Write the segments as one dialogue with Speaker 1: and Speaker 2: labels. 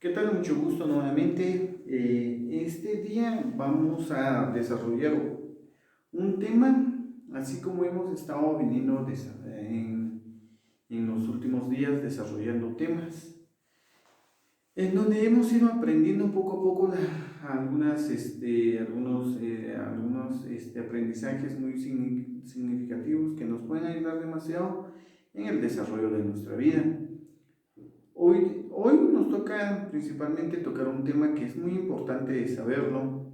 Speaker 1: ¿Qué tal? Mucho gusto nuevamente. Este día vamos a desarrollar un tema, así como hemos estado viniendo en los últimos días desarrollando temas, en donde hemos ido aprendiendo poco a poco algunos aprendizajes muy significativos que nos pueden ayudar demasiado en el desarrollo de nuestra vida. Hoy nos toca principalmente tocar un tema que es muy importante saberlo.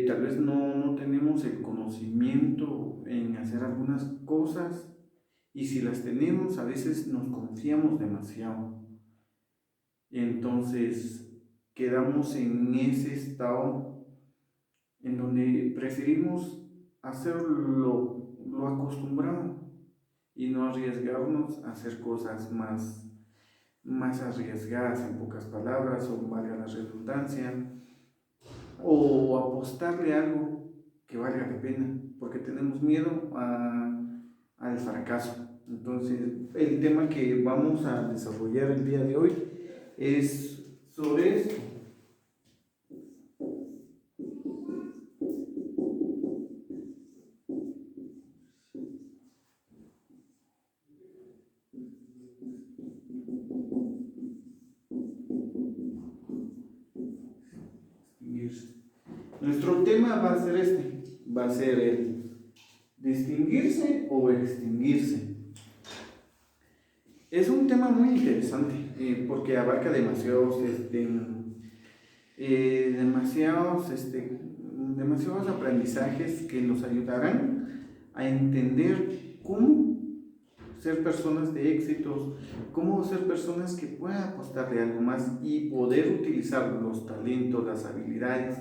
Speaker 1: Tal vez no tenemos el conocimiento en hacer algunas cosas y si las tenemos a veces nos confiamos demasiado. Entonces quedamos en ese estado en donde preferimos hacer lo acostumbrado y no arriesgarnos a hacer cosas más arriesgadas, en pocas palabras, o valga la redundancia, o apostarle algo que valga la pena, porque tenemos miedo al fracaso. Entonces, el tema que vamos a desarrollar el día de hoy es sobre esto. Nuestro tema va a ser va a ser el distinguirse o extinguirse. Es un tema muy interesante porque abarca demasiados aprendizajes que nos ayudarán a entender cómo ser personas de éxitos, cómo ser personas que puedan apostarle algo más y poder utilizar los talentos, las habilidades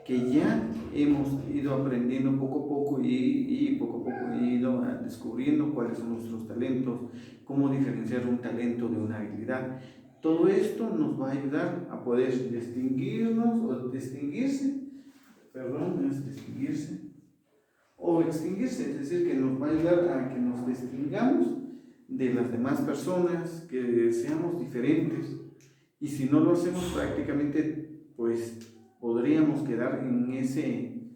Speaker 1: que ya hemos ido aprendiendo poco a poco y poco a poco he ido descubriendo cuáles son nuestros talentos, cómo diferenciar un talento de una habilidad. Todo esto nos va a ayudar a poder distinguirnos o distinguirse, o extinguirse, es decir, que nos va a ayudar a que nos distingamos de las demás personas, que seamos diferentes. Y si no lo hacemos prácticamente, pues podríamos quedar en ese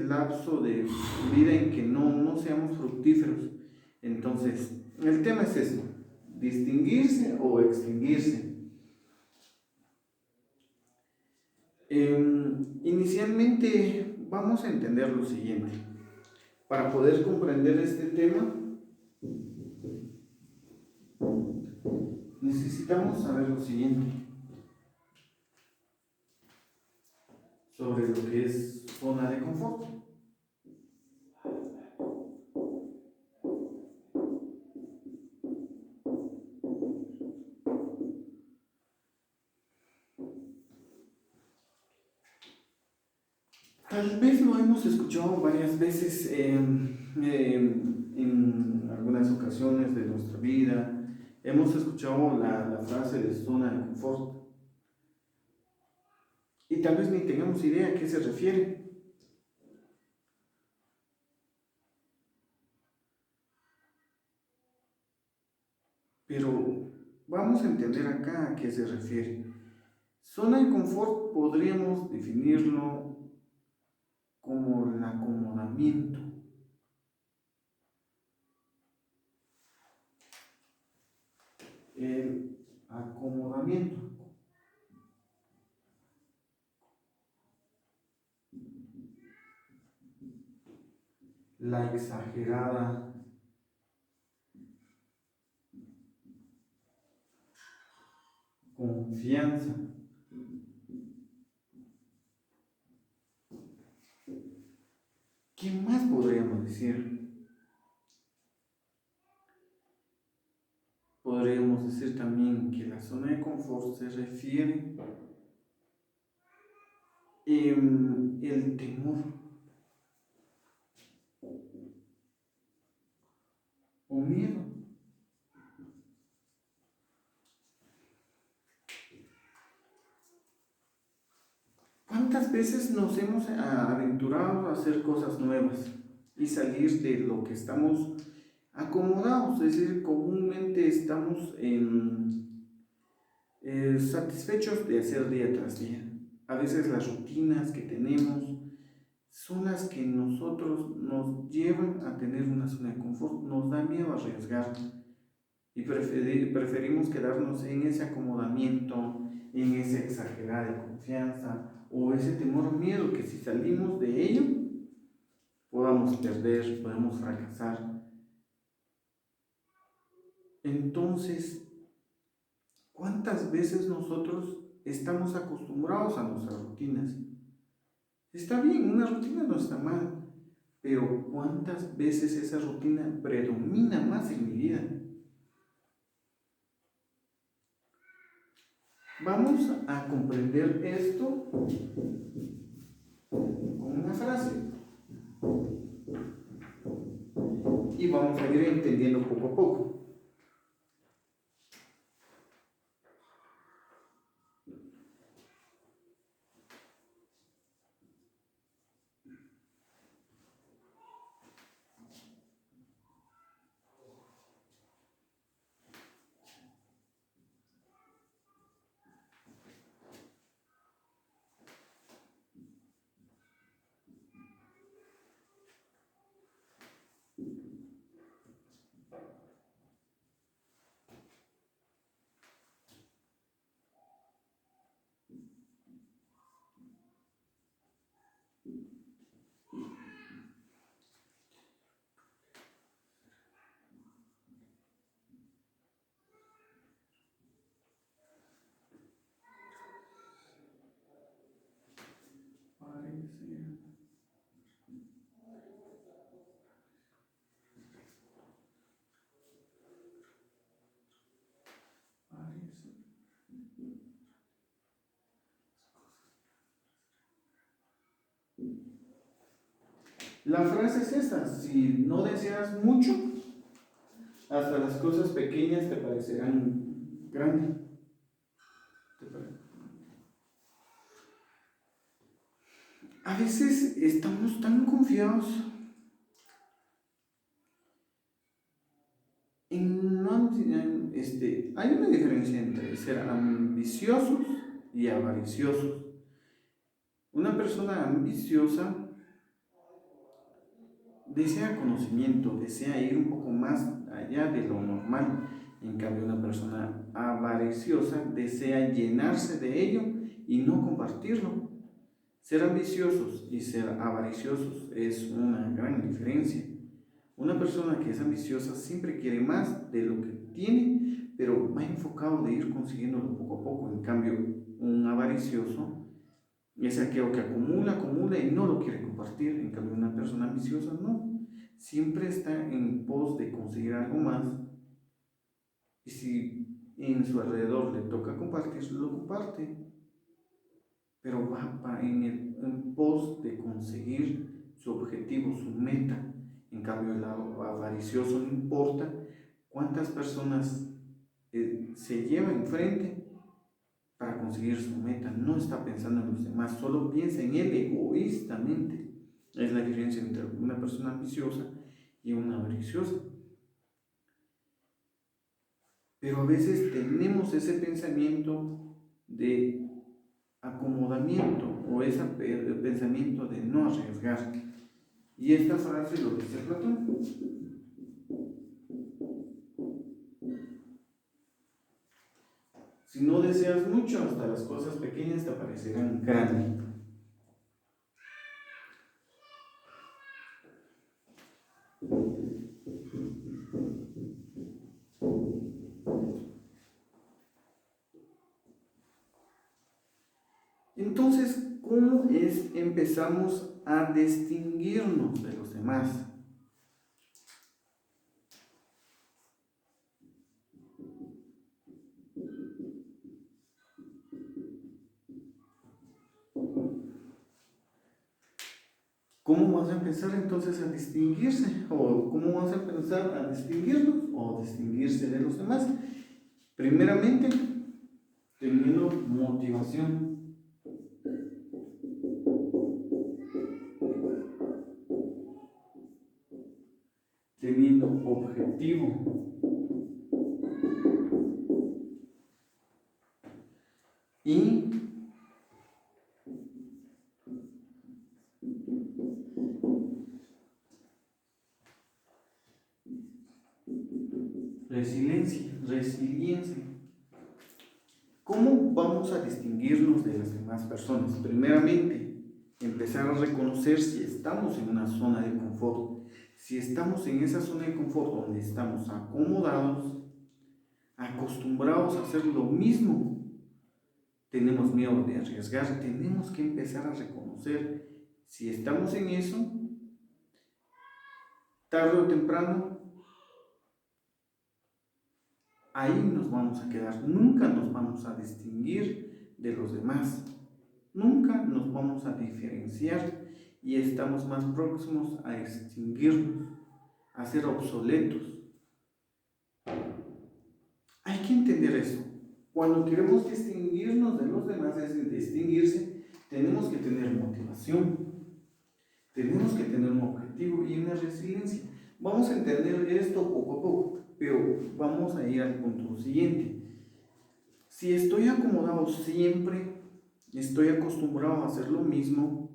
Speaker 1: lapso de vida en que no seamos fructíferos. Entonces, el tema es eso, distinguirse o extinguirse. Inicialmente vamos a entender lo siguiente. Para poder comprender este tema, necesitamos saber lo siguiente sobre lo que es zona de confort. Tal vez lo hemos escuchado varias veces en algunas ocasiones de nuestra vida. Hemos escuchado la frase de zona de confort y tal vez ni tengamos idea a qué se refiere. Pero vamos a entender acá a qué se refiere. Zona de confort podríamos definirlo como el acomodamiento. El acomodamiento. La exagerada confianza. ¿Qué más podríamos decir? Podríamos decir también que la zona de confort se refiere el temor o miedo. ¿Cuántas veces nos hemos aventurado a hacer cosas nuevas y salir de lo que estamos acomodados? Es decir, comúnmente estamos satisfechos de hacer día tras día. A veces las rutinas que tenemos son las que nosotros nos llevan a tener una zona de confort, nos da miedo arriesgar y preferimos quedarnos en ese acomodamiento, en esa exagerada confianza o ese temor o miedo que si salimos de ello podamos perder, podemos fracasar. Entonces, ¿cuántas veces nosotros estamos acostumbrados a nuestras rutinas? Está bien, una rutina no está mal, pero ¿cuántas veces esa rutina predomina más en mi vida? Vamos a comprender esto con una frase y vamos a ir entendiendo poco a poco. La frase es esta: si no deseas mucho, hasta las cosas pequeñas te parecerán grandes. A veces estamos tan confiados hay una diferencia entre ser ambiciosos y avariciosos. Una persona ambiciosa desea conocimiento, desea ir un poco más allá de lo normal. En cambio, una persona avariciosa desea llenarse de ello y no compartirlo. Ser ambiciosos y ser avariciosos es una gran diferencia. Una persona que es ambiciosa siempre quiere más de lo que tiene, pero va enfocado de ir consiguiéndolo poco a poco. En cambio, un avaricioso es aquello que acumula, acumula y no lo quiere compartir. En cambio, una persona ambiciosa no. Siempre está en pos de conseguir algo más. Y si en su alrededor le toca compartir, lo comparte. Pero va en pos de conseguir su objetivo, su meta. En cambio, el avaricioso no importa cuántas personas se lleva enfrente para conseguir su meta, no está pensando en los demás, solo piensa en él egoístamente. Es la diferencia entre una persona ambiciosa y una avariciosa. Pero a veces tenemos ese pensamiento de acomodamiento o ese pensamiento de no arriesgar. Y esta frase lo dice Platón. Si no deseas mucho, hasta las cosas pequeñas te parecerán grandes. Entonces, ¿cómo empezamos a distinguirnos de los demás? ¿Cómo vas a empezar entonces a distinguirse? ¿O cómo vas a empezar a distinguirnos o distinguirse de los demás? Primeramente, teniendo motivación. Teniendo objetivo. Y resiliencia. ¿Cómo vamos a distinguirnos de las demás personas? Primeramente, empezar a reconocer si estamos en una zona de confort. Si estamos en esa zona de confort donde estamos acomodados, acostumbrados a hacer lo mismo, tenemos miedo de arriesgar, tenemos que empezar a reconocer si estamos en eso, tarde o temprano, ahí nos vamos a quedar, nunca nos vamos a distinguir de los demás, nunca nos vamos a diferenciar y estamos más próximos a extinguirnos, a ser obsoletos. Hay que entender eso. Cuando queremos distinguirnos de los demás, es distinguirse, tenemos que tener motivación, tenemos que tener un objetivo y una resiliencia. Vamos a entender esto poco a poco, pero vamos a ir al punto siguiente. Si estoy acomodado siempre, estoy acostumbrado a hacer lo mismo,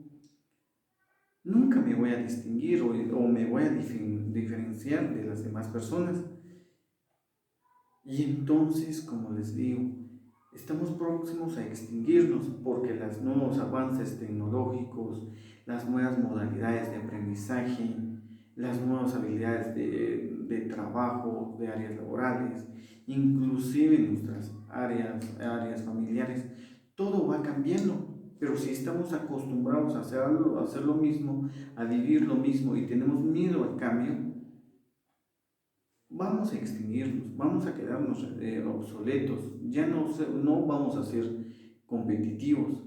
Speaker 1: nunca me voy a distinguir o me voy a diferenciar de las demás personas. Y entonces, como les digo, estamos próximos a extinguirnos porque los nuevos avances tecnológicos, las nuevas modalidades de aprendizaje, las nuevas habilidades de trabajo, de áreas laborales, inclusive nuestras áreas familiares, todo va cambiando. Pero si estamos acostumbrados a hacer lo mismo, a vivir lo mismo y tenemos miedo al cambio, vamos a extinguirnos, vamos a quedarnos obsoletos, ya no vamos a ser competitivos.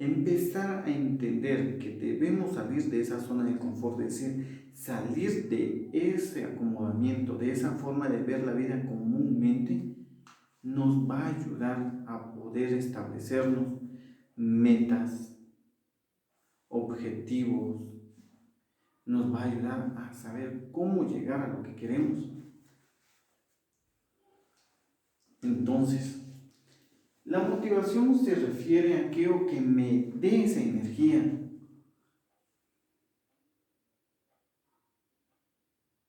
Speaker 1: Empezar a entender que debemos salir de esa zona de confort, es decir, salir de ese acomodamiento, de esa forma de ver la vida comúnmente, nos va a ayudar a poder establecernos metas, objetivos, nos va a ayudar a saber cómo llegar a lo que queremos. Entonces, la motivación se refiere a aquello que me dé esa energía,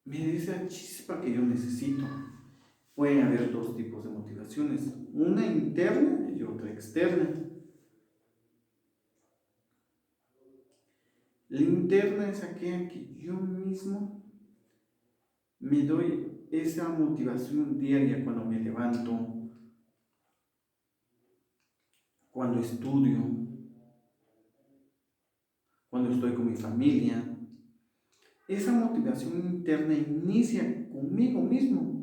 Speaker 1: me dé esa chispa que yo necesito. Pueden haber dos tipos de motivaciones, una interna y otra externa. La interna es aquella que yo mismo me doy esa motivación diaria cuando me levanto, cuando estudio, cuando estoy con mi familia. Esa motivación interna inicia conmigo mismo.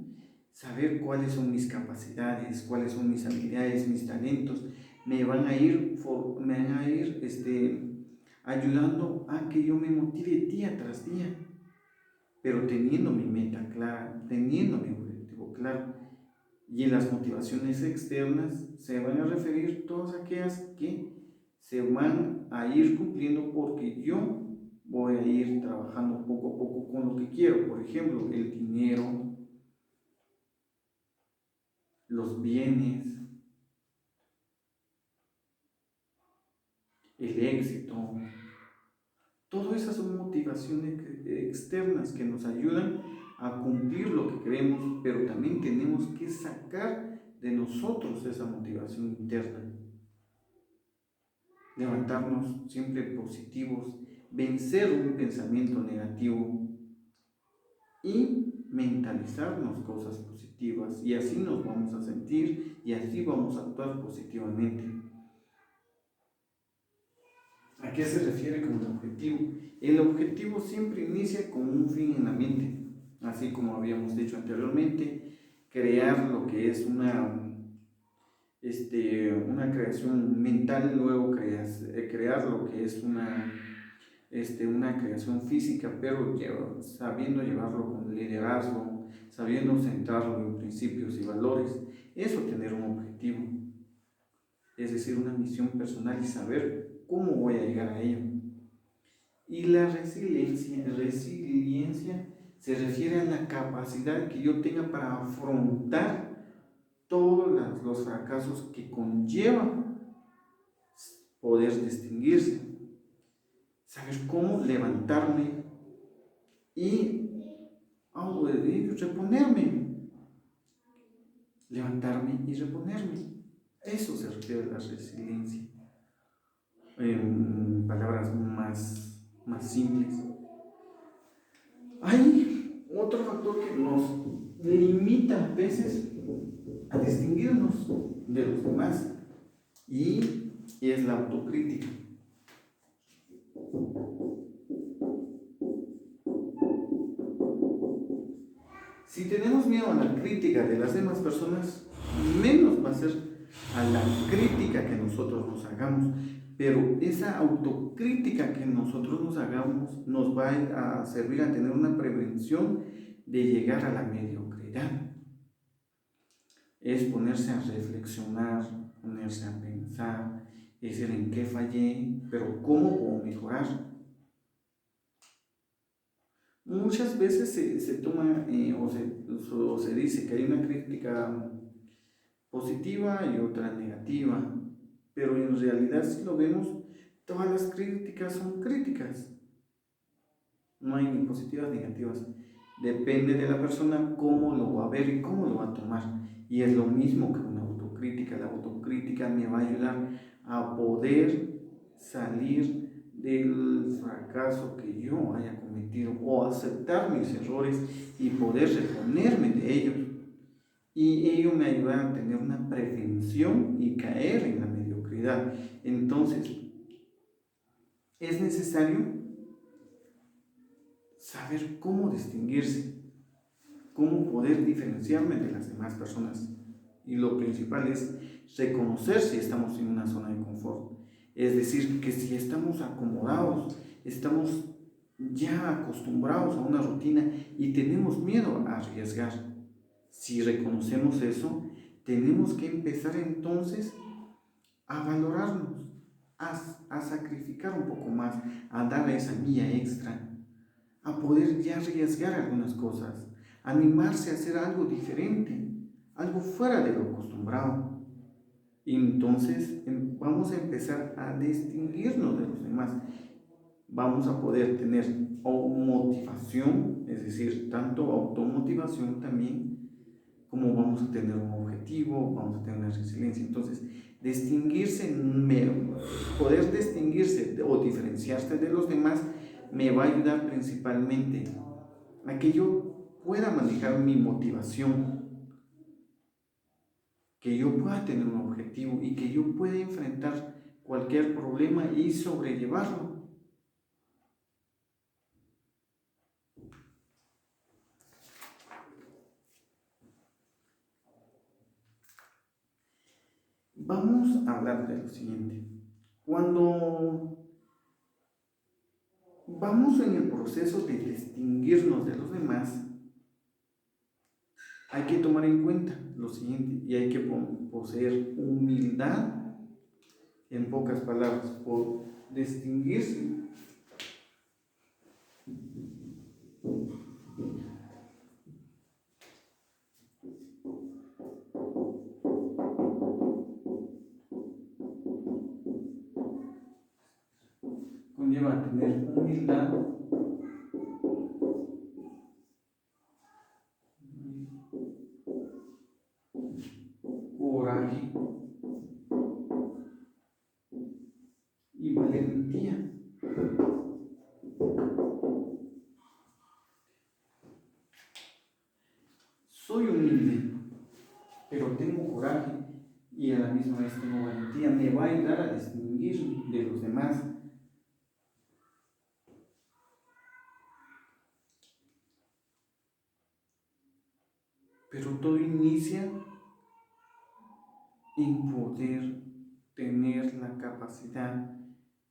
Speaker 1: Saber cuáles son mis capacidades, cuáles son mis habilidades, mis talentos, me van a ir ayudando a que yo me motive día tras día, pero teniendo mi meta clara, teniendo mi objetivo claro. Y en las motivaciones externas se van a referir todas aquellas que se van a ir cumpliendo porque yo voy a ir trabajando poco a poco con lo que quiero. Por ejemplo, el dinero, los bienes, el éxito. Todas esas son motivaciones externas que nos ayudan a cumplir lo que queremos, pero también tenemos que sacar de nosotros esa motivación interna. Levantarnos siempre positivos, vencer un pensamiento negativo y mentalizarnos cosas positivas, y así nos vamos a sentir y así vamos a actuar positivamente. ¿A qué se refiere con el objetivo? El objetivo siempre inicia con un fin en la mente, así como habíamos dicho anteriormente, crear lo que es una creación mental, luego crear lo que es una creación física, pero sabiendo llevarlo con liderazgo, sabiendo centrarlo en principios y valores. Eso, tener un objetivo, es decir, una misión personal y saber cómo voy a llegar a ello. Y la resiliencia se refiere a la capacidad que yo tenga para afrontar todos los fracasos que conllevan poder distinguirse, saber cómo levantarme y reponerme, levantarme y reponerme. Eso se refiere a la resiliencia. En palabras más simples, hay otro factor que nos limita a veces a distinguirnos de los demás y es la autocrítica. Si tenemos miedo a la crítica de las demás personas, menos va a ser a la crítica que nosotros nos hagamos. Pero esa autocrítica que nosotros nos hagamos nos va a servir a tener una prevención de llegar a la mediocridad. Es ponerse a reflexionar, ponerse a pensar, es decir, en qué fallé, pero cómo puedo mejorar. Muchas veces se toma o se dice que hay una crítica positiva y otra negativa, pero en realidad si lo vemos, todas las críticas son críticas. No hay ni positivas ni negativas. Depende de la persona cómo lo va a ver y cómo lo va a tomar. Y es lo mismo que una autocrítica. La autocrítica me va a ayudar a poder salir del fracaso que yo haya cometido o aceptar mis errores y poder reponerme de ellos. Y ello me ayuda a tener una prevención y caer en la mediocridad. Entonces, es necesario saber cómo distinguirse, cómo poder diferenciarme de las demás personas. Y lo principal es reconocer si estamos en una zona de confort. Es decir, que si estamos acomodados, estamos ya acostumbrados a una rutina y tenemos miedo a arriesgar. Si reconocemos eso, tenemos que empezar entonces a valorarnos, a sacrificar un poco más, a dar esa milla extra, a poder ya arriesgar algunas cosas, animarse a hacer algo diferente, algo fuera de lo acostumbrado. Y entonces vamos a empezar a distinguirnos de los demás. Vamos a poder tener motivación, es decir, tanto automotivación también, como vamos a tener un objetivo, vamos a tener una resiliencia. Entonces, poder distinguirse o diferenciarse de los demás me va a ayudar principalmente a que yo pueda manejar mi motivación, que yo pueda tener un objetivo y que yo pueda enfrentar cualquier problema y sobrellevarlo. Vamos a hablar de lo siguiente. Cuando vamos en el proceso de distinguirnos de los demás, hay que tomar en cuenta lo siguiente y hay que poseer humildad, en pocas palabras, por distinguirse. Conlleva tener humildad, coraje y valentía. Soy humilde, pero tengo coraje y a la misma vez tengo valentía. Me va a ayudar a distinguir de los demás. Pero todo inicia en poder tener la capacidad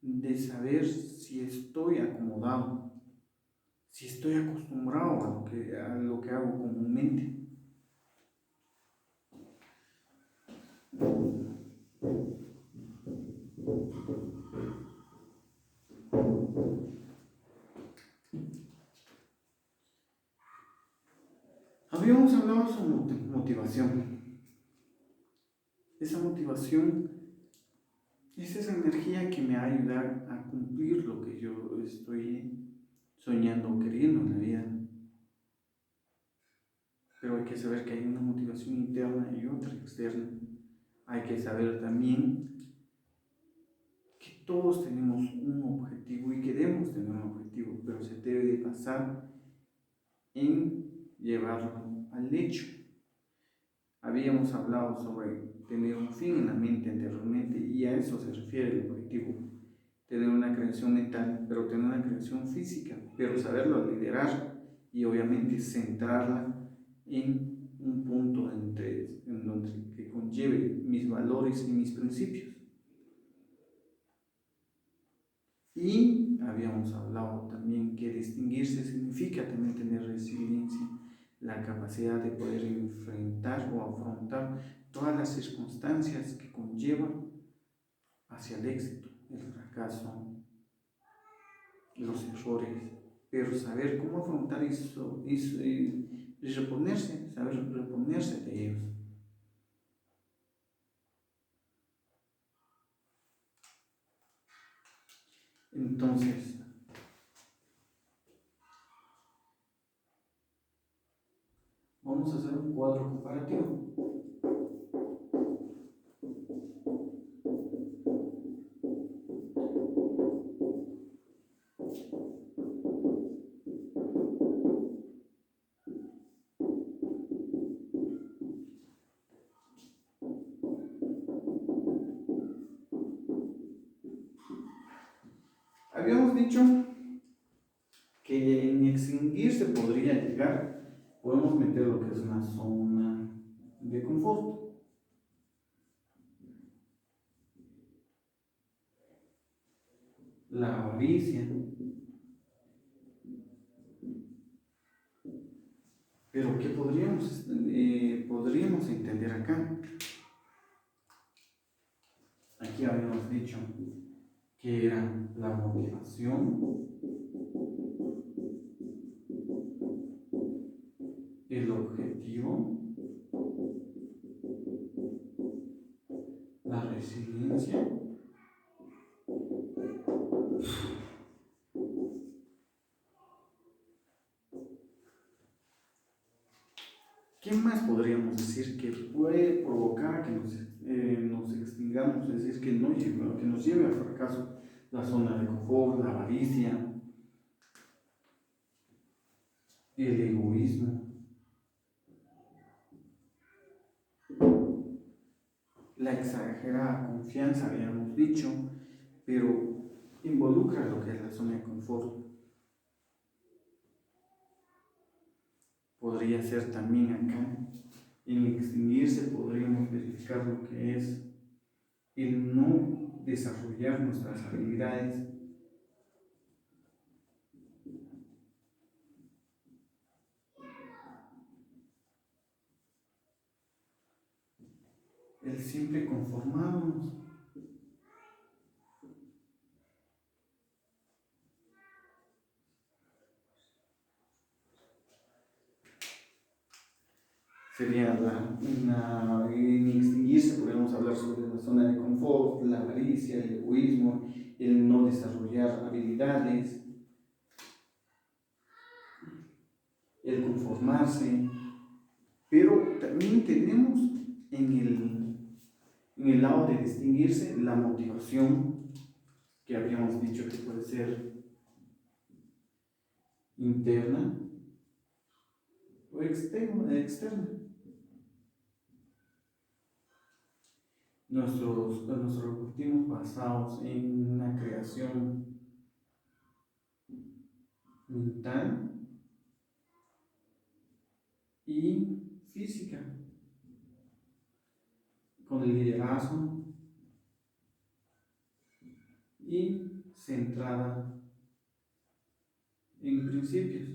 Speaker 1: de saber si estoy acomodado, si estoy acostumbrado a lo que hago comúnmente. Habíamos hablado sobre motivación. Esa motivación es esa energía que me va a ayudar a cumplir lo que yo estoy soñando o queriendo en la vida. Pero hay que saber que hay una motivación interna y otra externa. Hay que saber también que todos tenemos un objetivo y que debemos tener un objetivo, pero se debe de basar en llevarlo al hecho. Habíamos hablado sobre tener un fin en la mente anteriormente y a eso se refiere el objetivo. Tener una creación mental, pero tener una creación física, pero saberlo liderar y obviamente centrarla en un punto en donde que conlleve mis valores y mis principios. Y habíamos hablado también que distinguirse significa también tener resiliencia, la capacidad de poder enfrentar o afrontar todas las circunstancias que conllevan hacia el éxito, el fracaso, los errores, pero saber cómo afrontar eso y reponerse, saber reponerse de ellos. Entonces, vamos a hacer un cuadro comparativo. Habíamos dicho que en extinguirse podría llegar, podemos meter lo que es una zona de confort. La avaricia. Pero ¿qué podríamos entender acá? Aquí habíamos dicho que era la motivación, el objetivo, la resiliencia. ¿Qué más podríamos decir que puede provocar que nos extingamos? Es decir, que nos lleve al fracaso. La zona de confort, la avaricia, el egoísmo, la exagerada confianza, habíamos dicho, pero involucra lo que es la zona de confort. Podría ser también acá, en extinguirse podríamos verificar lo que es el no desarrollar nuestras habilidades, el siempre conformarnos. Sería en extinguirse podríamos hablar sobre la zona de confort, la avaricia, el egoísmo, el no desarrollar habilidades, el conformarse, pero también tenemos en el lado de distinguirse la motivación, que habíamos dicho que puede ser interna o externa. Nuestros objetivos basados en una creación mental y física, con el liderazgo y centrada en principios.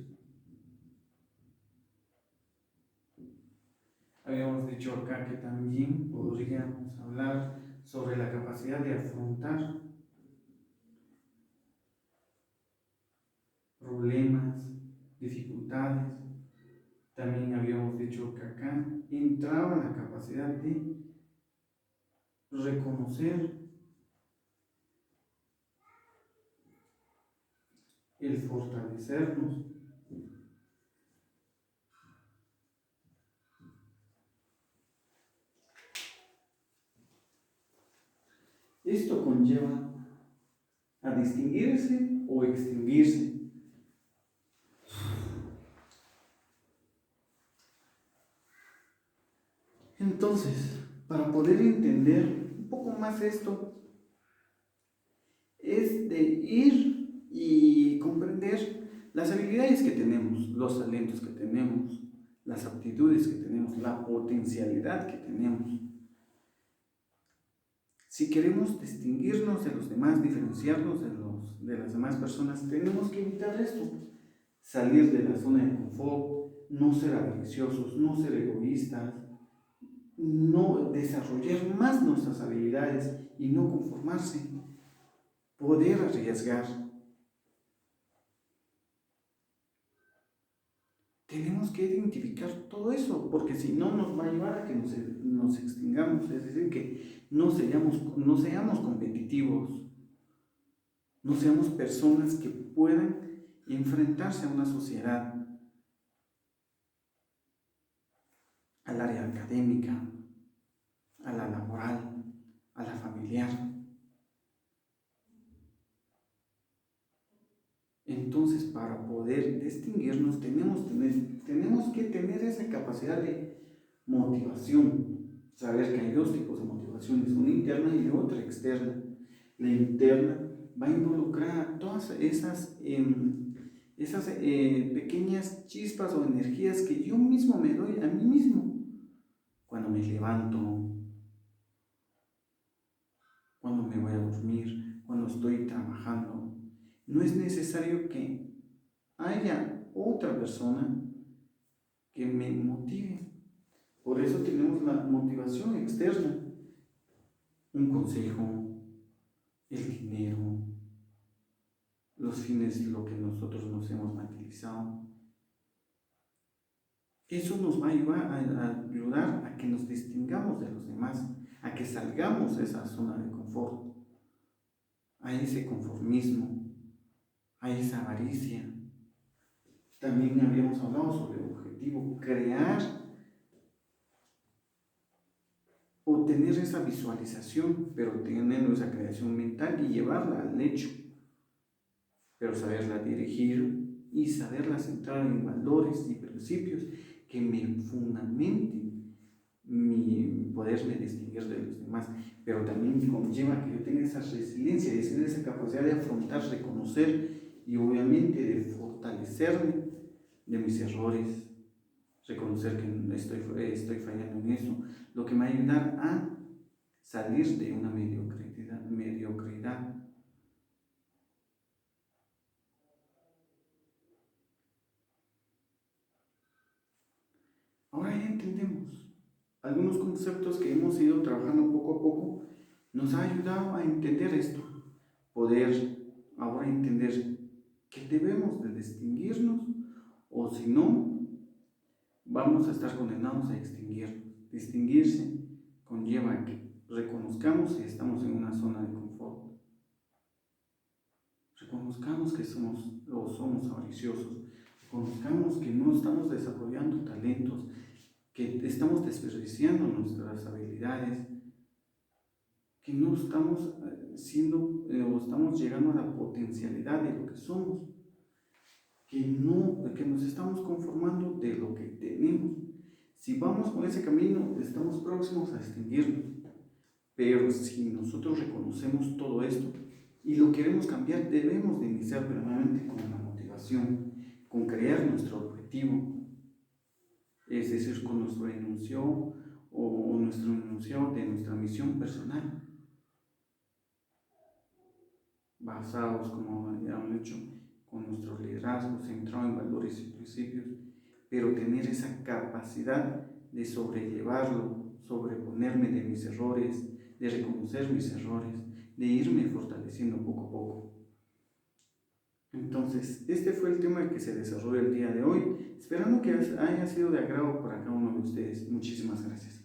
Speaker 1: Habíamos dicho acá que también podríamos hablar sobre la capacidad de afrontar problemas, dificultades. También habíamos dicho que acá entraba la capacidad de reconocer, el fortalecernos. Esto conlleva a distinguirse o extinguirse. Entonces, para poder entender un poco más esto, es de ir y comprender las habilidades que tenemos, los talentos que tenemos, las aptitudes que tenemos, la potencialidad que tenemos. Si queremos distinguirnos de los demás, diferenciarnos de las demás personas, tenemos que evitar esto, salir de la zona de confort, no ser avariciosos, no ser egoístas, no desarrollar más nuestras habilidades y no conformarse, poder arriesgar. Tenemos que identificar todo eso, porque si no nos va a llevar a que nos extingamos, es decir, que no seamos competitivos, no seamos personas que puedan enfrentarse a una sociedad, al área académica, a la laboral, a la familiar. Entonces, para poder distinguirnos, tenemos que tener esa capacidad de motivación, saber que hay dos tipos de motivaciones, una interna y otra externa. La interna va a involucrar todas esas pequeñas chispas o energías que yo mismo me doy a mí mismo cuando me levanto, cuando me voy a dormir, cuando estoy trabajando. No es necesario que haya otra persona que me motive. Por eso tenemos la motivación externa, un consejo, el dinero, los fines, lo que nosotros nos hemos materializado. Eso nos va a ayudar a que nos distingamos de los demás, a que salgamos de esa zona de confort, a ese conformismo, a esa avaricia. También habíamos hablado sobre el objetivo, crear o tener esa visualización, pero teniendo esa creación mental y llevarla al hecho, pero saberla dirigir y saberla centrar en valores y principios que me fundamenten mi poderme distinguir de los demás, pero también conlleva que yo tenga esa resiliencia, es decir, esa capacidad de afrontar, reconocer y obviamente de fortalecerme de mis errores, reconocer que estoy fallando en eso, lo que me va a ayudar a salir de una mediocridad. Ahora ya entendemos algunos conceptos que hemos ido trabajando poco a poco, nos ha ayudado a entender esto, poder ahora entender que debemos de distinguirnos o si no, vamos a estar condenados a extinguirnos. Distinguirse conlleva que reconozcamos si estamos en una zona de confort, reconozcamos que somos avariciosos, reconozcamos que no estamos desarrollando talentos, que estamos desperdiciando nuestras habilidades, que no estamos o estamos llegando a la potencialidad de lo que somos, que nos estamos conformando de lo que tenemos. Si vamos con ese camino, estamos próximos a extinguirnos. Pero si nosotros reconocemos todo esto y lo queremos cambiar, debemos de iniciar primeramente con la motivación, con crear nuestro objetivo, es decir, con nuestro enunciado o nuestro enunciado de nuestra misión personal, basados, como ya han hecho, con nuestro liderazgo centrado en valores y principios, pero tener esa capacidad de sobrellevarlo, sobreponerme de mis errores, de reconocer mis errores, de irme fortaleciendo poco a poco. Entonces, este fue el tema que se desarrolló el día de hoy, esperando que haya sido de agrado para cada uno de ustedes. Muchísimas gracias.